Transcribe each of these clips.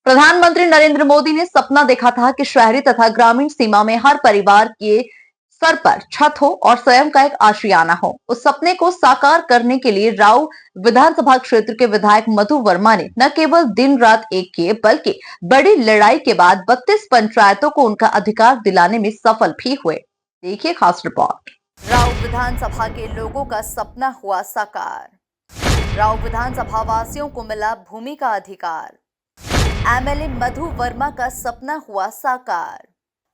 प्रधानमंत्री नरेंद्र मोदी ने सपना देखा था कि शहरी तथा ग्रामीण सीमा में हर परिवार के सर पर छत हो और स्वयं का एक आशियाना हो। उस सपने को साकार करने के लिए राव विधानसभा क्षेत्र के विधायक मधु वर्मा ने न केवल दिन रात एक किए बल्कि बड़ी लड़ाई के बाद 32 पंचायतों को उनका अधिकार दिलाने में सफल भी हुए। देखिए खास रिपोर्ट। राव विधानसभा के लोगों का सपना हुआ साकार। राव विधानसभा वासियों को मिला भूमि का अधिकार। एमएलए मधु वर्मा का सपना हुआ साकार।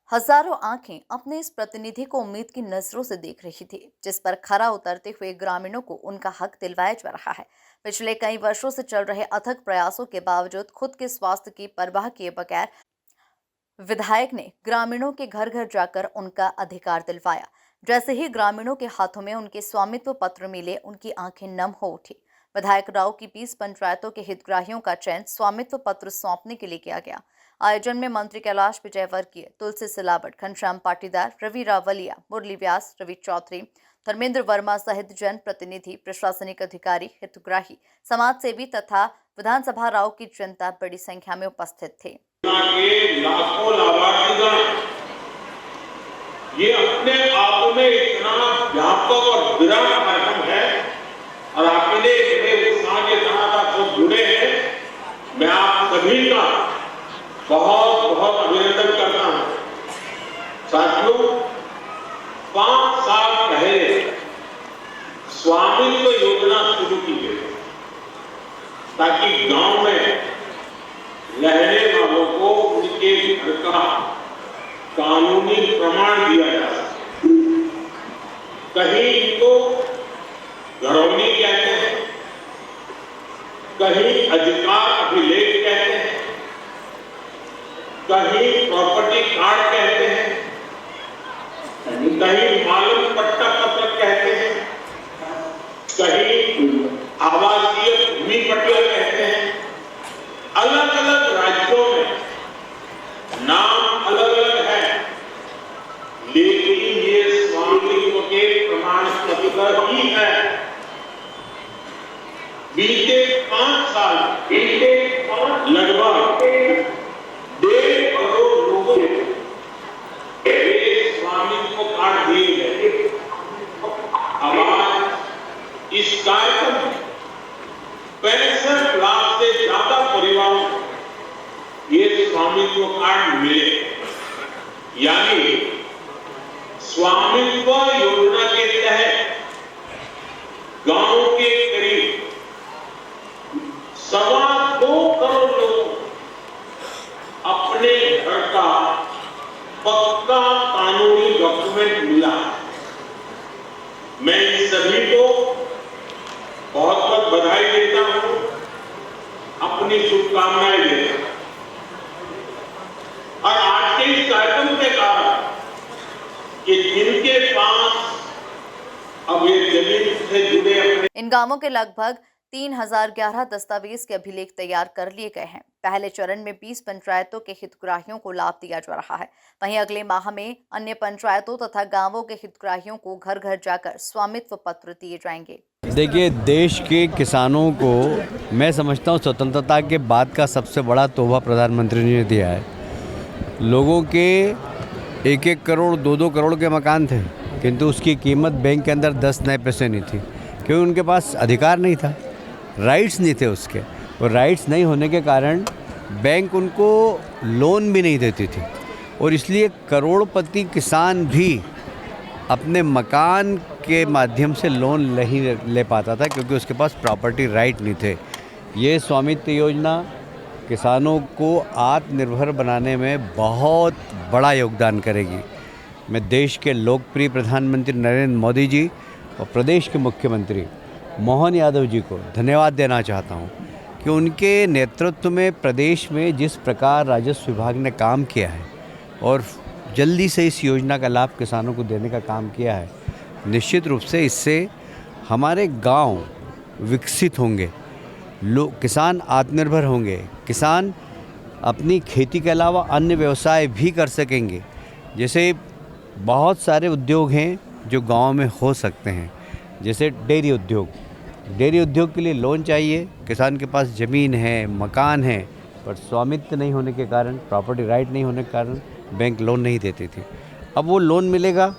हजारों आंखें अपने इस प्रतिनिधि को उम्मीद की नजरों से देख रही थी, जिस पर खरा उतरते हुए ग्रामीणों को उनका हक दिलवाया जा रहा है। पिछले कई वर्षों से चल रहे अथक प्रयासों के बावजूद खुद के स्वास्थ्य की परवाह किए बगैर विधायक ने ग्रामीणों के घर घर जाकर उनका अधिकार दिलवाया। जैसे ही ग्रामीणों के हाथों में उनके स्वामित्व पत्र मिले, उनकी आंखें नम हो उठी। विधायक राव की 20 पंचायतों के हितग्राहियों का चयन स्वामित्व पत्र सौंपने के लिए किया गया। आयोजन में मंत्री कैलाश विजयवर्गीय, तुलसी सिलावट, घनश्याम पाटीदार, रवि रावलिया, मुरली व्यास, रवि चौधरी, धर्मेंद्र वर्मा सहित जन प्रतिनिधि, प्रशासनिक अधिकारी, हितग्राही, समाज सेवी तथा विधानसभा राव की जनता बड़ी संख्या में उपस्थित थे। लाखों लाभार्थीगण ये अपने आप में इतना व्यापक और विराट कार्यक्रम है और आपने उत्साह के साथ आप सब जुड़े हैं। मैं आप सभी का बहुत बहुत अभिनंदन करता हूं। साथियों, 5 साल पहले स्वामित्व योजना शुरू की गई ताकि गांव में रहने वालों को उनके घर का कानूनी प्रमाण दिया जा सके। कहीं इनको घरौनी कहते हैं, कहीं अधिकार अभिलेख कहते हैं, कहीं प्रॉपर्टी कार्ड कहते हैं, कहीं मालूम पट्टा पत्र कहते हैं, कहीं आवासीय भूमि पट्टा कहते हैं। अलग अलग राज्यों में नाम अलग अलग है, लेकिन ये स्वामित्व के प्रमाण पत्र ही है। बीते 5 साल लगभग 1.5 करोड़ लोगों को स्वामित्व कार्ड दिए गए। अब आज इस कार्यक्रम में 65 लाख से ज्यादा परिवारों को ये स्वामित्व कार्ड मिले। यानी स्वामित्व योजना के तहत गांव के करीब 2.25 करोड़ लोग अपने घर का पक्का कानूनी डॉक्यूमेंट मिला। मैं इन सभी को बहुत बहुत बधाई देता हूं, अपनी शुभकामनाएं देता हूं। और आज के इस कार्यक्रम के कारण कि जिनके पास अब ये जमीन से जुड़े अपने इन गांवों के लगभग 3011 दस्तावेज के अभिलेख तैयार कर लिए गए हैं। पहले चरण में 20 पंचायतों के हितग्राहियों को लाभ दिया जा रहा है। वहीं अगले माह में अन्य पंचायतों तथा गांवों के हितग्राहियों को घर घर जाकर स्वामित्व पत्र दिए जाएंगे। देखिए, देश के किसानों को मैं समझता हूँ स्वतंत्रता के बाद का सबसे बड़ा तोहफा प्रधानमंत्री ने दिया है। लोगों के 1-1 करोड़ 2-2 करोड़ के मकान थे, किंतु उसकी कीमत बैंक के अंदर 10 नए पैसे नहीं थी, क्योंकि उनके पास अधिकार नहीं था, राइट्स नहीं थे उसके। और राइट्स नहीं होने के कारण बैंक उनको लोन भी नहीं देती थी, और इसलिए करोड़पति किसान भी अपने मकान के माध्यम से लोन नहीं ले पाता था, क्योंकि उसके पास प्रॉपर्टी राइट नहीं थे। ये स्वामित्व योजना किसानों को आत्मनिर्भर बनाने में बहुत बड़ा योगदान करेगी। मैं देश के लोकप्रिय प्रधानमंत्री नरेंद्र मोदी जी और प्रदेश के मुख्यमंत्री मोहन यादव जी को धन्यवाद देना चाहता हूं कि उनके नेतृत्व में प्रदेश में जिस प्रकार राजस्व विभाग ने काम किया है और जल्दी से इस योजना का लाभ किसानों को देने का काम किया है, निश्चित रूप से इससे हमारे गांव विकसित होंगे, लोग किसान आत्मनिर्भर होंगे, किसान अपनी खेती के अलावा अन्य व्यवसाय भी कर सकेंगे। जैसे बहुत सारे उद्योग हैं जो गांव में हो सकते हैं, जैसे डेयरी उद्योग के लिए लोन चाहिए, किसान के पास ज़मीन है, मकान है, पर स्वामित्व नहीं होने के कारण, प्रॉपर्टी राइट नहीं होने के कारण बैंक लोन नहीं देती थी। अब वो लोन मिलेगा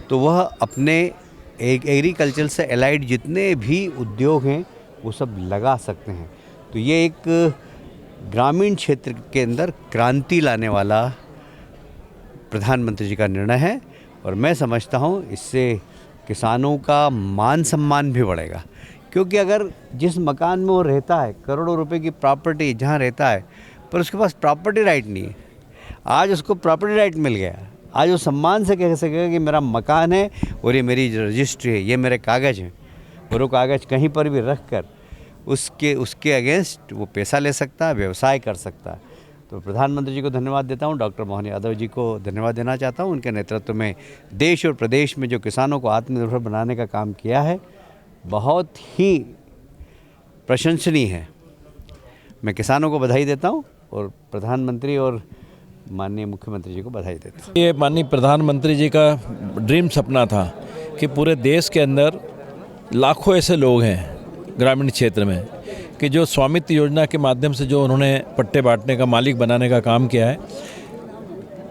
तो वह अपने एग्रीकल्चर से एलाइड जितने भी उद्योग हैं वो सब लगा सकते हैं। तो ये एक ग्रामीण क्षेत्र के अंदर क्रांति लाने वाला प्रधानमंत्री जी का निर्णय है और मैं समझता हूँ इससे किसानों का मान सम्मान भी बढ़ेगा। क्योंकि अगर जिस मकान में वो रहता है, करोड़ों रुपए की प्रॉपर्टी जहाँ रहता है, पर उसके पास प्रॉपर्टी राइट नहीं है, आज उसको प्रॉपर्टी राइट मिल गया, आज वो सम्मान से कह सकेगा कि मेरा मकान है और ये मेरी रजिस्ट्री है, ये मेरे कागज़ हैं, और वो कागज़ कहीं पर भी रख कर उसके अगेंस्ट वो पैसा ले सकता है, व्यवसाय कर सकता है। तो प्रधानमंत्री जी को धन्यवाद देता हूँ, डॉक्टर मोहन यादव जी को धन्यवाद देना चाहता हूँ। उनके नेतृत्व में देश और प्रदेश में जो किसानों को आत्मनिर्भर बनाने का काम किया है बहुत ही प्रशंसनीय है। मैं किसानों को बधाई देता हूँ और प्रधानमंत्री और माननीय मुख्यमंत्री जी को बधाई देता हूँ। ये माननीय प्रधानमंत्री जी का ड्रीम सपना था कि पूरे देश के अंदर लाखों ऐसे लोग हैं ग्रामीण क्षेत्र में कि जो स्वामित्व योजना के माध्यम से जो उन्होंने पट्टे बांटने का, मालिक बनाने का काम किया है।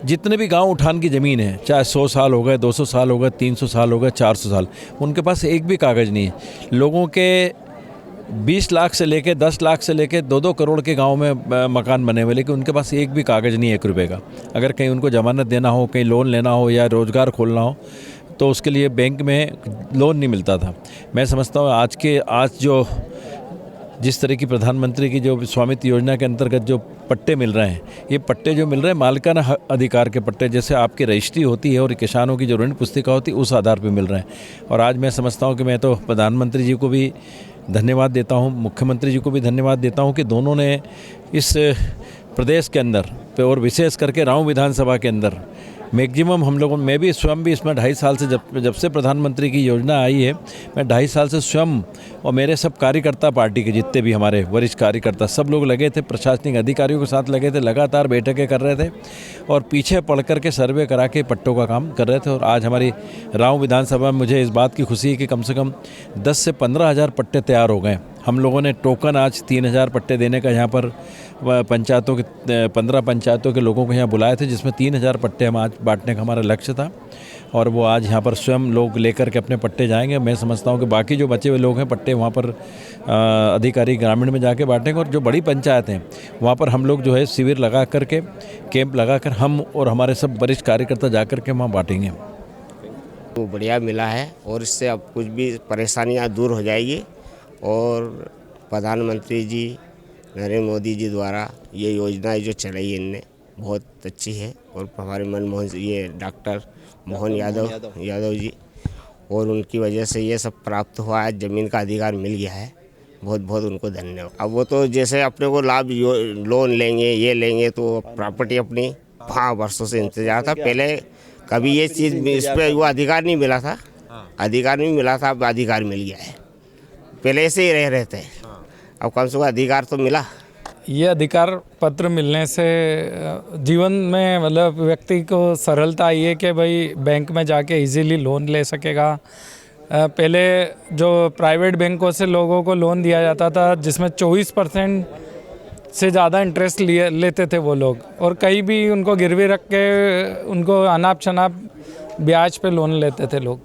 जितने भी गांव उठान की ज़मीन है, चाहे 100 साल हो गए, 200 साल हो गए, 300 साल हो गए, 400 साल, उनके पास एक भी कागज़ नहीं है। लोगों के 20 लाख से लेके 10 लाख से लेके 2-2 करोड़ के गांव में मकान बने हुए, लेकिन उनके पास एक भी कागज़ नहीं है 1 रुपये का। अगर कहीं उनको ज़मानत देना हो, कहीं लोन लेना हो या रोज़गार खोलना हो तो उसके लिए बैंक में लोन नहीं मिलता था। मैं समझता हूँ आज जो जिस तरह की प्रधानमंत्री की जो स्वामित्व योजना के अंतर्गत जो पट्टे मिल रहे हैं, ये पट्टे जो मिल रहे हैं मालिकाना अधिकार के पट्टे, जैसे आपकी रजिस्ट्री होती है और किसानों की जो ऋण पुस्तिका होती है उस आधार पर मिल रहे हैं। और आज मैं समझता हूँ कि मैं तो प्रधानमंत्री जी को भी धन्यवाद देता हूँ, मुख्यमंत्री जी को भी धन्यवाद देता हूँ कि दोनों ने इस प्रदेश के अंदर पे और विशेष करके राऊ विधानसभा के अंदर मैक्सिमम हम लोगों, मैं भी स्वयं भी इसमें 2.5 साल से जब से प्रधानमंत्री की योजना आई है, मैं 2.5 साल से स्वयं और मेरे सब कार्यकर्ता, पार्टी के जितने भी हमारे वरिष्ठ कार्यकर्ता सब लोग लगे थे, प्रशासनिक अधिकारियों के साथ लगे थे, लगातार बैठकें कर रहे थे और पीछे पड़ कर के सर्वे करा के पट्टों का काम कर रहे थे। और आज हमारी राऊ विधानसभा में मुझे इस बात की खुशी है कि कम से कम 10 से 15 हज़ार पट्टे तैयार हो गए। हम लोगों ने टोकन आज 3,000 पट्टे देने का यहाँ पर पंचायतों के 15 पंचायतों के लोगों को यहाँ बुलाए थे, जिसमें 3,000 पट्टे हम आज बांटने का हमारा लक्ष्य था और वो आज यहाँ पर स्वयं लोग लेकर के अपने पट्टे जाएंगे। मैं समझता हूँ कि बाकी जो बचे हुए लोग हैं पट्टे वहाँ पर अधिकारी ग्रामीण में जाके बांटेंगे और जो बड़ी पंचायत हैं वहाँ पर हम लोग जो है शिविर लगा करके, कैंप लगा कर हम और हमारे सब वरिष्ठ कार्यकर्ता जा कर के वहाँ बांटेंगे। तो बढ़िया मिला है और इससे अब कुछ भी परेशानियाँ दूर हो जाएगी और प्रधानमंत्री जी नरेंद्र मोदी जी द्वारा ये योजनाएं जो चलाई इनने बहुत अच्छी है और हमारे मनमोहन ये डॉक्टर मोहन यादव जी और उनकी वजह से ये सब प्राप्त हुआ है, ज़मीन का अधिकार मिल गया है। बहुत बहुत उनको धन्यवाद। अब वो तो जैसे अपने को लाभ लोन लेंगे, ये लेंगे तो प्रॉपर्टी अपनी 5 वर्षों से इंतजार था। पहले कभी ये चीज़ इस पर वो अधिकार नहीं मिला था, अधिकार नहीं मिला था, अब अधिकार मिल गया है। पहले ऐसे ही रह रहे थे, अब कम से कम अधिकार तो मिला। ये अधिकार पत्र मिलने से जीवन में मतलब व्यक्ति को सरलता आई है कि भाई बैंक में जाके इजीली लोन ले सकेगा। पहले जो प्राइवेट बैंकों से लोगों को लोन दिया जाता था जिसमें 24% से ज़्यादा इंटरेस्ट लेते थे वो लोग, और कहीं भी उनको गिरवी रख के उनको अनाप शनाप ब्याज पे लोन लेते थे लोग।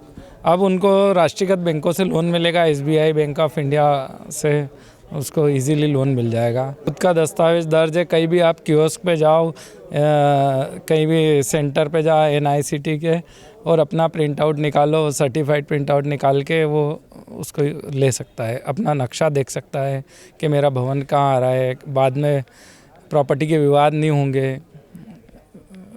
अब उनको राष्ट्रीयकृत बैंकों से लोन मिलेगा, SBI बैंक ऑफ इंडिया से उसको इजीली लोन मिल जाएगा। खुद का दस्तावेज दर्ज है, कहीं भी आप कियोस्क पे जाओ, कहीं भी सेंटर पे जाओ NICT के, और अपना प्रिंट आउट निकालो, सर्टिफाइड प्रिंट आउट निकाल के वो उसको ले सकता है, अपना नक्शा देख सकता है कि मेरा भवन कहाँ आ रहा है। बाद में प्रॉपर्टी के विवाद नहीं होंगे,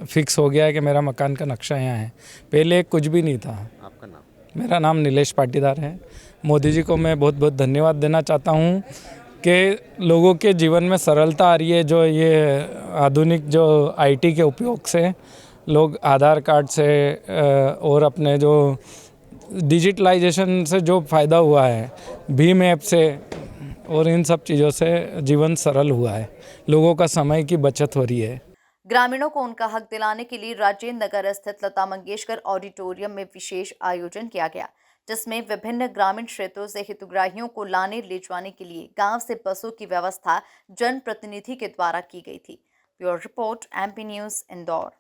फिक्स हो गया है कि मेरा मकान का नक्शा यहाँ है। पहले कुछ भी नहीं था। आपका नाम? मेरा नाम नीलेश पाटीदार है। मोदी जी को मैं बहुत बहुत धन्यवाद देना चाहता हूँ कि लोगों के जीवन में सरलता आ रही है। जो ये आधुनिक जो IT के उपयोग से लोग आधार कार्ड से और अपने जो डिजिटलाइजेशन से जो फ़ायदा हुआ है, भीम ऐप से और इन सब चीज़ों से जीवन सरल हुआ है, लोगों का समय की बचत हो रही है। ग्रामीणों को उनका हक दिलाने के लिए राजेंद्र नगर स्थित लता मंगेशकर ऑडिटोरियम में विशेष आयोजन किया गया, जिसमें विभिन्न ग्रामीण क्षेत्रों से हितग्राहियों को लाने ले जाने के लिए गांव से बसों की व्यवस्था जनप्रतिनिधि के द्वारा की गई थी। Bureau report, MP news, Indore.